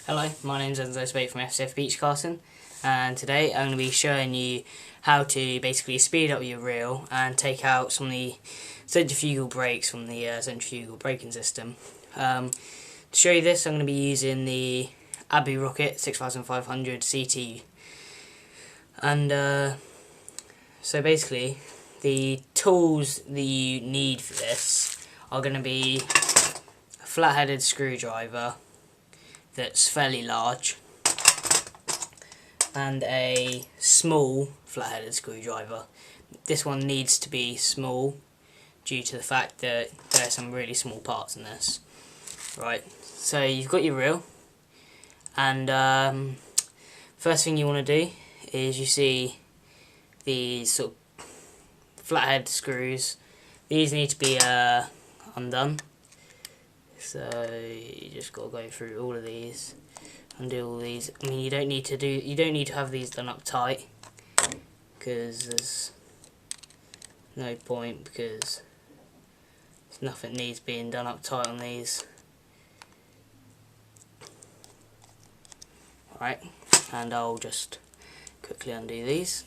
Hello, my name's Enzo Spate from FCF Beachcasting, and today I'm going to be showing you how to basically speed up your reel and take out some of the centrifugal brakes from the centrifugal braking system. To show you this, I'm going to be using the Abbey Rocket 6500 CT, and so basically the tools that you need for this are going to be a flat-headed screwdriver that's fairly large and a small flat-headed screwdriver. This one needs to be small due to the fact that there are some really small parts in this. Right, so you've got your reel, and first thing you want to do is you see these sort of flathead screws. These need to be undone. So you just got to go through all of these, undo all these. I mean, you don't need to have these done up tight, because there's no point, because nothing needs being done up tight on these. Alright, and I'll just quickly undo these.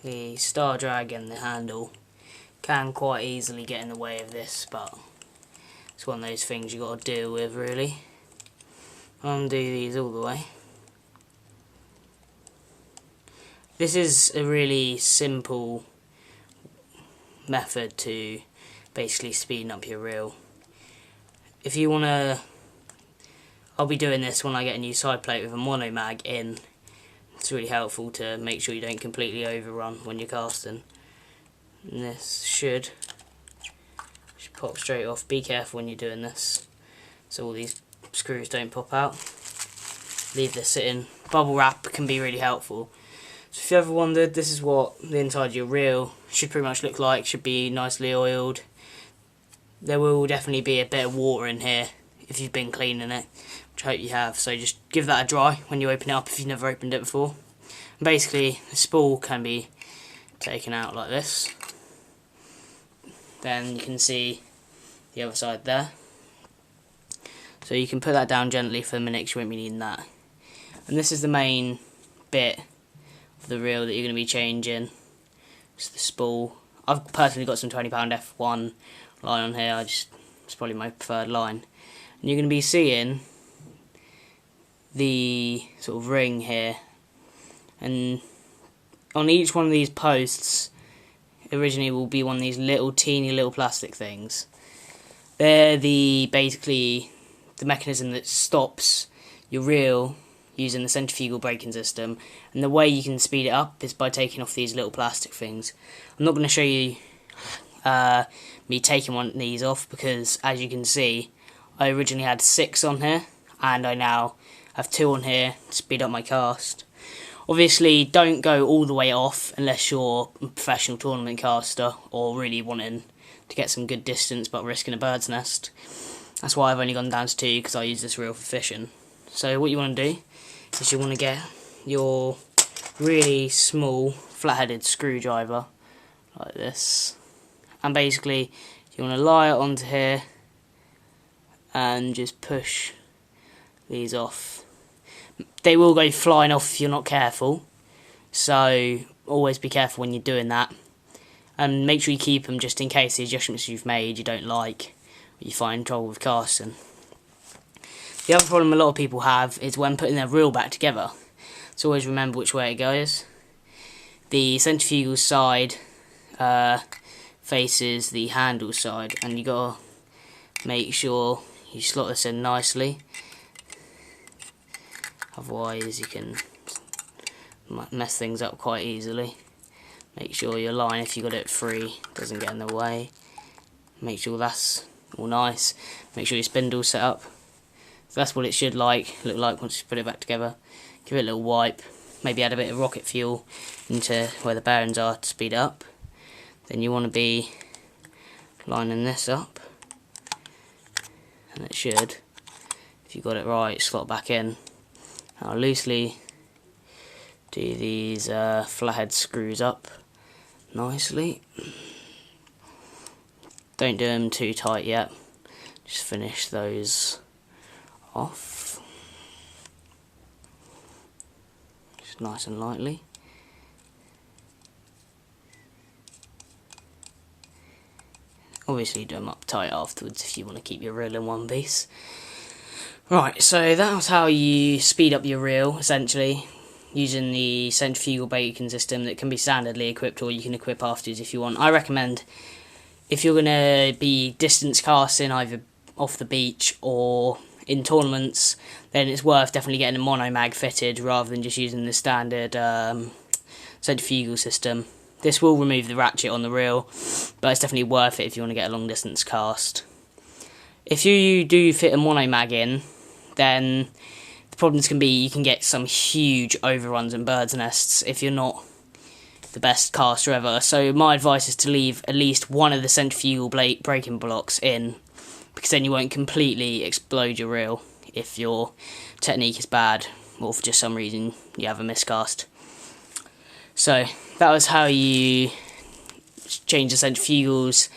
The star drag and the handle can quite easily get in the way of this, but it's one of those things you got to deal with, really. Undo these all the way. This is a really simple method to basically speeding up your reel. If you want to, I'll be doing this when I get a new side plate with a mono mag in. It's really helpful to make sure you don't completely overrun when you're casting. And this should pop straight off. Be careful when you're doing this, so all these screws don't pop out. Leave this sitting. Bubble wrap can be really helpful. So if you ever wondered, this is what the inside of your reel should pretty much look like. Should be nicely oiled. There will definitely be a bit of water in here if you've been cleaning it, which I hope you have. So just give that a dry when you open it up if you've never opened it before. And basically, the spool can be taken out like this. Then you can see the other side there. So you can put that down gently for a minute, because you won't be needing that. And this is the main bit of the reel that you're going to be changing. It's the spool. I've personally got some £20 F1 line on here. It's probably my preferred line. And you're going to be seeing the sort of ring here. And on each one of these posts, originally will be one of these teeny little plastic things. They're basically the mechanism that stops your reel using the centrifugal braking system, and the way you can speed it up is by taking off these little plastic things. I'm not going to show you me taking one of these off, because as you can see, I originally had 6 on here and I now have 2 on here to speed up my cast. Obviously, don't go all the way off unless you're a professional tournament caster or really wanting to get some good distance but risking a bird's nest. That's why I've only gone down to 2, because I use this reel for fishing. So what you want to do is you want to get your really small flat-headed screwdriver like this, and basically you want to lie it onto here and just push these off. They will go flying off if you're not careful, so always be careful when you're doing that, and make sure you keep them just in case the adjustments you've made you don't like, or you find trouble with casting. The other problem a lot of people have is when putting their reel back together. So always remember which way it goes. The centrifugal side faces the handle side, and you gotta make sure you slot this in nicely. Otherwise you can mess things up quite easily. Make sure your line, if you got it free, doesn't get in the way. Make sure that's all nice. Make sure your spindle's set up. So that's what it should look like once you put it back together. Give it a little wipe. Maybe add a bit of rocket fuel into where the bearings are to speed it up. Then you want to be lining this up, and it should, if you got it right, slot back in. I'll loosely do these flathead screws up nicely. Don't do them too tight yet. Just finish those off. Just nice and lightly. Obviously do them up tight afterwards if you want to keep your reel in one piece. Right, so that's how you speed up your reel, essentially, using the centrifugal braking system that can be standardly equipped, or you can equip afterwards if you want. I recommend, if you're going to be distance casting either off the beach or in tournaments, then it's worth definitely getting a monomag fitted rather than just using the standard centrifugal system. This will remove the ratchet on the reel, but it's definitely worth it if you want to get a long distance cast. If you do fit a monomag in, then the problems can be you can get some huge overruns and bird's nests if you're not the best caster ever. So my advice is to leave at least one of the centrifugal braking blocks in, because then you won't completely explode your reel if your technique is bad or for just some reason you have a miscast. So that was how you change the centrifugals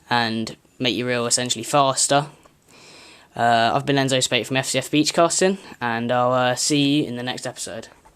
and make your reel essentially faster. I've been Enzo Spate from FCF Beach Casting, and I'll see you in the next episode.